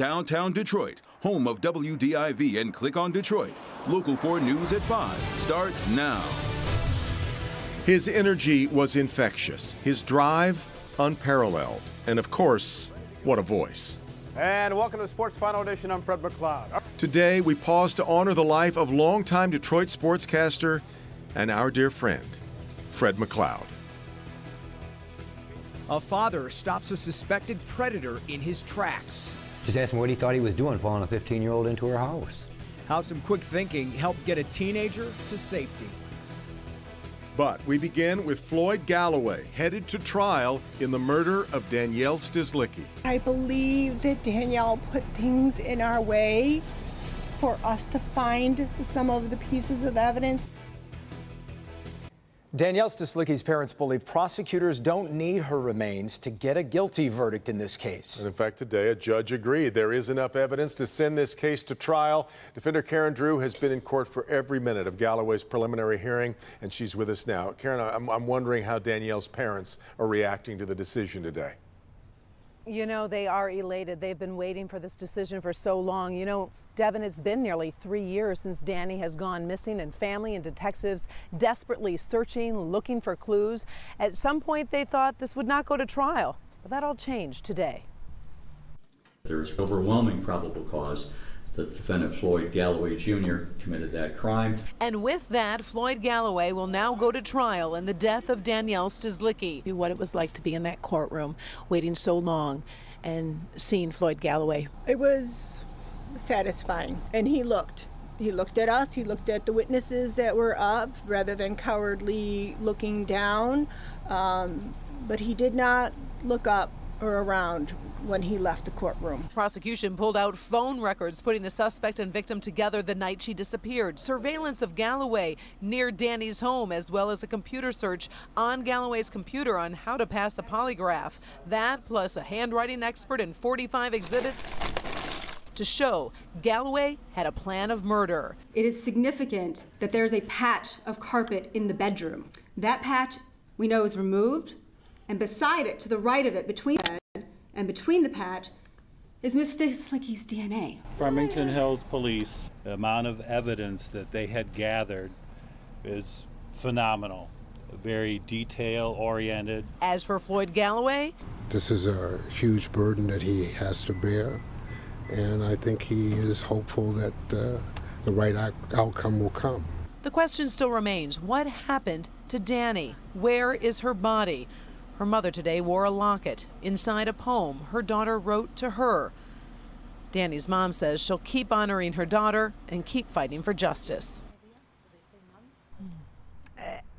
Downtown Detroit, home of WDIV and Click on Detroit. Local 4 News at 5 starts now. His energy was infectious, his drive unparalleled, and of course, what a voice. And welcome to Sports Final Edition. I'm Fred McLeod. Today, we pause to honor the life of longtime Detroit sportscaster and our dear friend, Fred McLeod. A father stops a suspected predator in his tracks. Just asked him what he thought he was doing, following a 15-year-old into her house. How some quick thinking helped get a teenager to safety. But we begin with Floyd Galloway, headed to trial in the murder of Danielle Stislicki. I believe that Danielle put things in our way for us to find some of the pieces of evidence. Danielle Stislicki's parents believe prosecutors don't need her remains to get a guilty verdict in this case. And in fact, today a judge agreed there is enough evidence to send this case to trial. Defender Karen Drew has been in court for every minute of Galloway's preliminary hearing, and she's with us now. Karen, I'm wondering how Danielle's parents are reacting to the decision today. You know, they are elated. They've been waiting for this decision for so long. You know, Devin, it's been nearly 3 years since Danny has gone missing, and family and detectives desperately searching, looking for clues. At some point, they thought this would not go to trial, but that all changed today. There's overwhelming probable cause that defendant Floyd Galloway Jr. committed that crime. And with that, Floyd Galloway will now go to trial in the death of Danielle Stislicki. What it was like to be in that courtroom, waiting so long and seeing Floyd Galloway. It was satisfying, and he looked at us, he looked at the witnesses that were up rather than cowardly looking down, but he did not look up or around when he left the courtroom. Prosecution pulled out phone records putting the suspect and victim together the night she disappeared. Surveillance of Galloway near Danny's home, as well as a computer search on Galloway's computer on how to pass the polygraph. That plus a handwriting expert and 45 exhibits to show Galloway had a plan of murder. It is significant that there's a patch of carpet in the bedroom. That patch we know is removed, and beside it, to the right of it, between the bed and between the patch, is Miss Stislicki's DNA. Farmington Hills Police, the amount of evidence that they had gathered is phenomenal. Very detail-oriented. As for Floyd Galloway, this is a huge burden that he has to bear, and I think he is hopeful that the right outcome will come. the question still remains, what happened to Danny? Where is her body? Her mother today wore a locket. Inside a poem her daughter wrote to her. Danny's mom says she'll keep honoring her daughter and keep fighting for justice.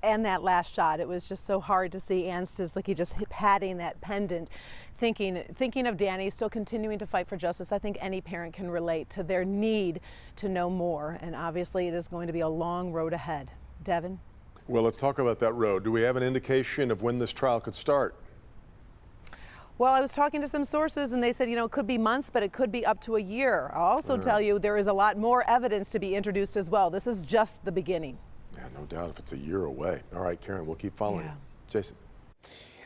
And that last shot, it was just so hard to see Ann Stislicki just patting that pendant, thinking of Danny, still continuing to fight for justice. I think any parent can relate to their need to know more, and obviously it is going to be a long road ahead. Devin? Well, let's talk about that road. Do we have an indication of when this trial could start? Well, I was talking to some sources and they said, it could be months, but it could be up to a year. I'll also tell you there is a lot more evidence to be introduced as well. This is just the beginning. Yeah, no doubt if it's a year away. All right, Karen, we'll keep following. Yeah. Jason.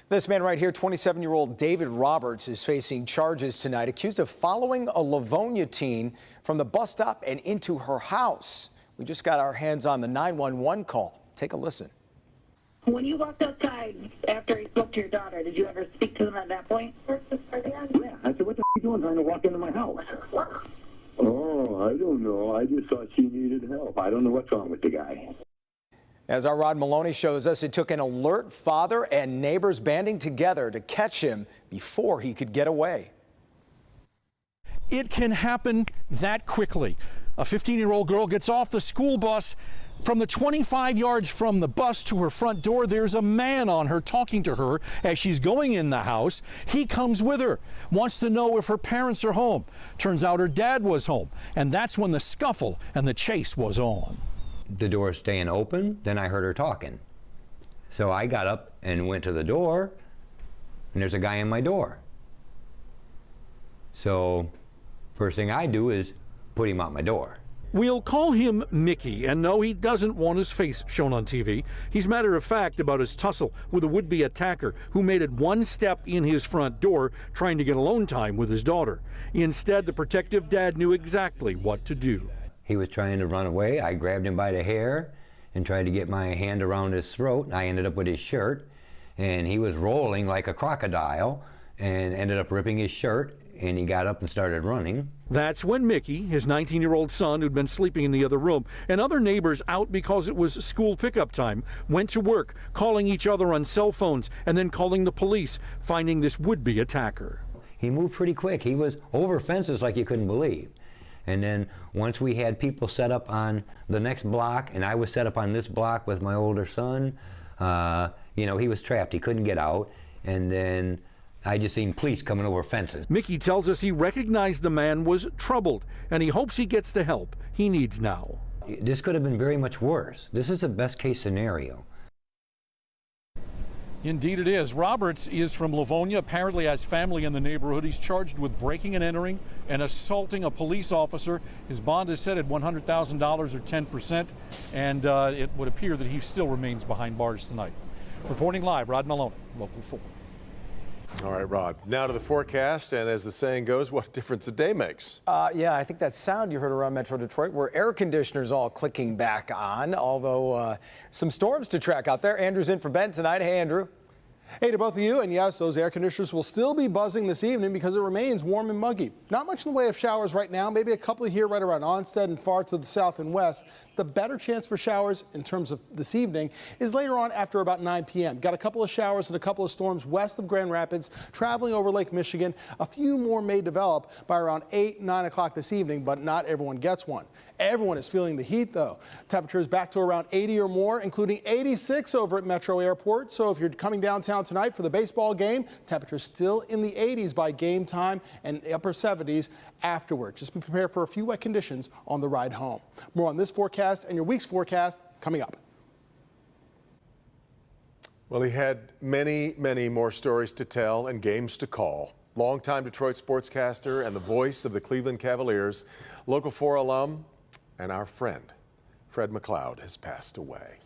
This man right here, 27-year-old David Roberts, is facing charges tonight, accused of following a Lavonia teen from the bus stop and into her house. We just got our hands on the 911 call. Take a listen. When you walked outside after he spoke to your daughter, did you ever speak to them at that point? Yeah, I said, what the f*** are you doing trying to walk into my house? Oh, I don't know. I just thought she needed help. I don't know what's wrong with the guy. As our Rod Maloney shows us, it took an alert father and neighbors banding together to catch him before he could get away. It can happen that quickly. A 15-year-old girl gets off the school bus. From the 25 yards from the bus to her front door, there's a man on her talking to her as she's going in the house. He comes with her, wants to know if her parents are home. Turns out her dad was home, and that's when the scuffle and the chase was on. The door staying open, then I heard her talking. So I got up and went to the door, and there's a guy in my door. So first thing I do is put him out my door. We'll call him Mickey, and no, he doesn't want his face shown on TV. He's matter of fact about his tussle with a would-be attacker who made it one step in his front door trying to get alone time with his daughter. Instead, the protective dad knew exactly what to do. He was trying to run away. I grabbed him by the hair and tried to get my hand around his throat. I ended up with his shirt, and he was rolling like a crocodile and ended up ripping his shirt, and he got up and started running. That's when Mickey, his 19-year-old son who'd been sleeping in the other room, and other neighbors out because it was school pickup time, went to work, calling each other on cell phones and then calling the police, finding this would-be attacker. He moved pretty quick. He was over fences like you couldn't believe. And then once we had people set up on the next block, and I was set up on this block with my older son, you know, he was trapped. He couldn't get out. And then I just seen police coming over fences. Mickey tells us he recognized the man was troubled, and he hopes he gets the help he needs now. This could have been very much worse. This is a best-case scenario. Indeed it is. Roberts is from Lavonia, apparently has family in the neighborhood. He's charged with breaking and entering and assaulting a police officer. His bond is set at $100,000 or 10%, and it would appear that he still remains behind bars tonight. Reporting live, Rod Maloney, Local 4. All right, Rod. Now to the forecast, and as the saying goes, what difference a day makes. Yeah, I think that sound you heard around Metro Detroit were air conditioners all clicking back on, although some storms to track out there. Andrew's in for Ben tonight. Hey, Andrew. Hey to both of you, and yes, those air conditioners will still be buzzing this evening because it remains warm and muggy. Not much in the way of showers right now, maybe a couple here right around Onstead and far to the south and west. The better chance for showers in terms of this evening is later on after about 9 p.m. Got a couple of showers and a couple of storms west of Grand Rapids, traveling over Lake Michigan. A few more may develop by around 8, 9 o'clock this evening, but not everyone gets one. Everyone is feeling the heat, though. Temperatures back to around 80 or more, including 86 over at Metro Airport. So if you're coming downtown tonight for the baseball game, temperatures still in the 80s by game time and upper 70s afterward. Just be prepared for a few wet conditions on the ride home. More on this forecast and your week's forecast coming up. Well, he had many, many more stories to tell and games to call. Longtime Detroit sportscaster and the voice of the Cleveland Cavaliers, Local 4 alum, and our friend, Fred McLeod, has passed away.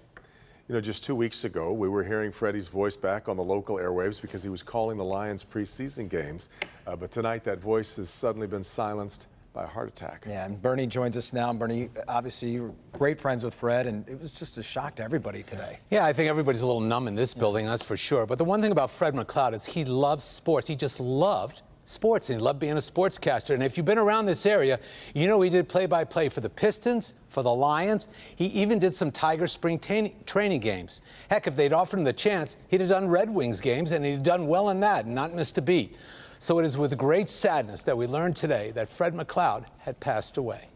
You know, just 2 weeks ago, we were hearing Freddie's voice back on the local airwaves because he was calling the Lions preseason games. But tonight, that voice has suddenly been silenced by a heart attack. Yeah, and Bernie joins us now. And Bernie, obviously, you were great friends with Fred, and it was just a shock to everybody today. Yeah, I think everybody's a little numb in this building, that's for sure. But the one thing about Fred McLeod is he loves sports. He just loved sports, and he loved being a sportscaster. And if you've been around this area, you know he did play-by-play for the Pistons, for the Lions. He even did some Tiger spring training games. Heck, if they'd offered him the chance, he'd have done Red Wings games, and he'd done well in that and not missed a beat. So it is with great sadness that we learned today that Fred McLeod had passed away.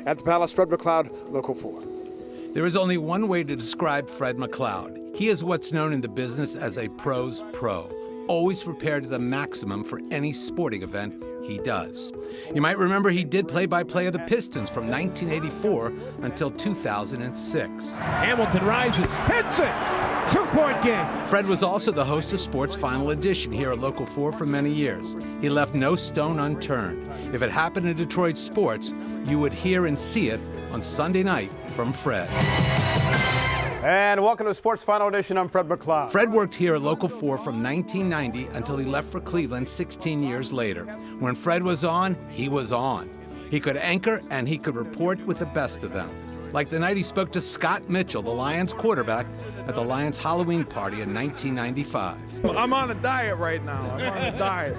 At the Palace, Fred McLeod, Local 4. There is only one way to describe Fred McLeod. He is what's known in the business as a pro's pro. Always prepared to the maximum for any sporting event he does. You might remember he did play-by-play of the Pistons from 1984 until 2006. Hamilton rises, hits it! 2-point game. Fred was also the host of Sports Final Edition here at Local 4 for many years. He left no stone unturned. If it happened in Detroit sports, you would hear and see it on Sunday night from Fred. And welcome to Sports Final Edition. I'm Fred McLeod. Fred worked here at Local 4 from 1990 until he left for Cleveland 16 years later. When Fred was on, he was on. He could anchor and he could report with the best of them. Like the night he spoke to Scott Mitchell, the Lions quarterback, at the Lions Halloween party in 1995. I'm on a diet right now. I'm on a diet.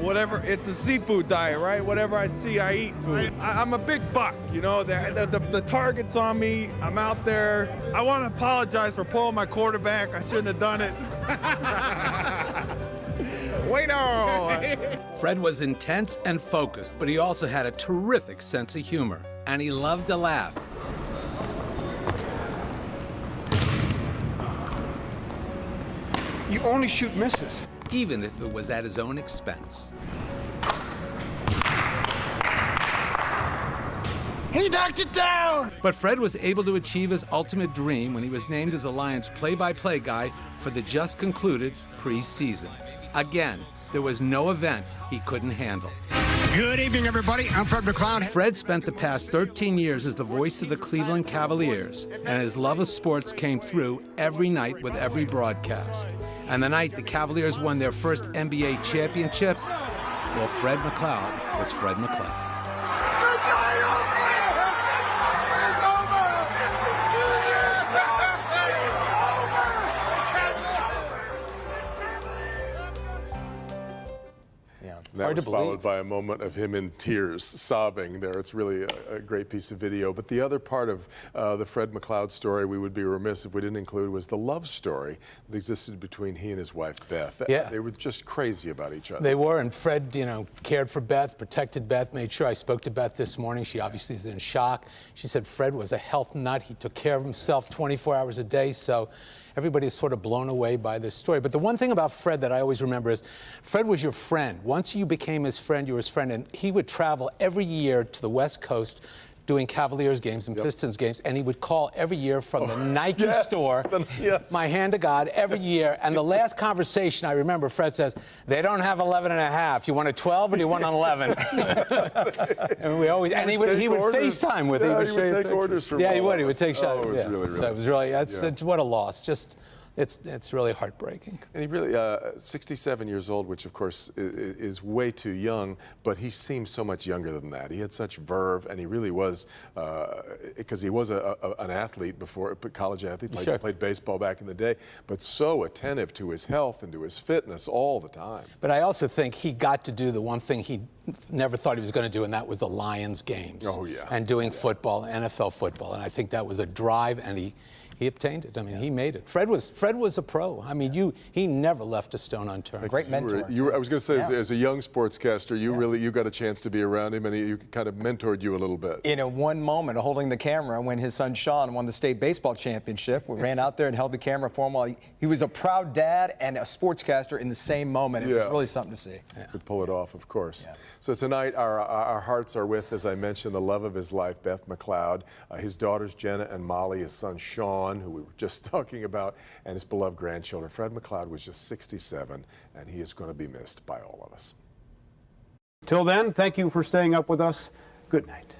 Whatever, it's a seafood diet, right? Whatever I see, I eat food. I'm a big buck, you know, the target's on me. I'm out there. I want to apologize for pulling my quarterback. I shouldn't have done it. Wait, no. Fred was intense and focused, but he also had a terrific sense of humor, and he loved to laugh. You only shoot misses. Even if it was at his own expense. He knocked it down! But Fred was able to achieve his ultimate dream when he was named as the Lions play-by-play guy for the just concluded preseason. Again, there was no event he couldn't handle. Good evening, everybody. I'm Fred McLeod. Fred spent the past 13 years as the voice of the Cleveland Cavaliers, and his love of sports came through every night with every broadcast. And the night the Cavaliers won their first NBA championship, well, Fred McLeod was Fred McLeod. That was followed by a moment of him in tears, sobbing there. It's really a great piece of video. But the other part of the Fred McLeod story we would be remiss if we didn't include was the love story that existed between he and his wife, Beth. Yeah. They were just crazy about each other. They were, and Fred, cared for Beth, protected Beth, made sure. I spoke to Beth this morning. She obviously is in shock. She said Fred was a health nut. He took care of himself 24 hours a day, so everybody's sort of blown away by this story. But the one thing about Fred that I always remember is Fred was your friend. Once you became his friend, you were his friend, and he would travel every year to the West Coast doing Cavaliers games and Pistons games, and he would call every year from the Nike store, my hand to God, every year. And the last conversation I remember, Fred says, they don't have 11 and a half. You want a 12 or do you want an 11? And we always, and he would FaceTime with him. Yeah, he would take orders from he would. He would take shots. Oh, it was really So it was really, it's what a loss. Just, it's really heartbreaking. And he really, 67 years old, which of course is way too young, but he seemed so much younger than that. He had such verve, and he really was, because he was an athlete before, a college athlete, played baseball back in the day, but so attentive to his health and to his fitness all the time. But I also think he got to do the one thing he never thought he was going to do, and that was the Lions games. Oh, yeah. And doing football, NFL football. And I think that was a drive, and he obtained it. I mean, he made it. Fred was a pro. I mean, he never left a stone unturned. A great mentor. I was going to say, as a young sportscaster, you got a chance to be around him, and he kind of mentored you a little bit. In one moment, holding the camera when his son Sean won the state baseball championship, we ran out there and held the camera for him while he was a proud dad and a sportscaster in the same moment. It was really something to see. Could pull it off, of course. So tonight, our hearts are with, as I mentioned, the love of his life, Beth McLeod, his daughters Jenna and Molly, his son Sean, who we were just talking about, and his beloved grandchildren. Fred McLeod was just 67, and he is going to be missed by all of us. Till then, thank you for staying up with us. Good night.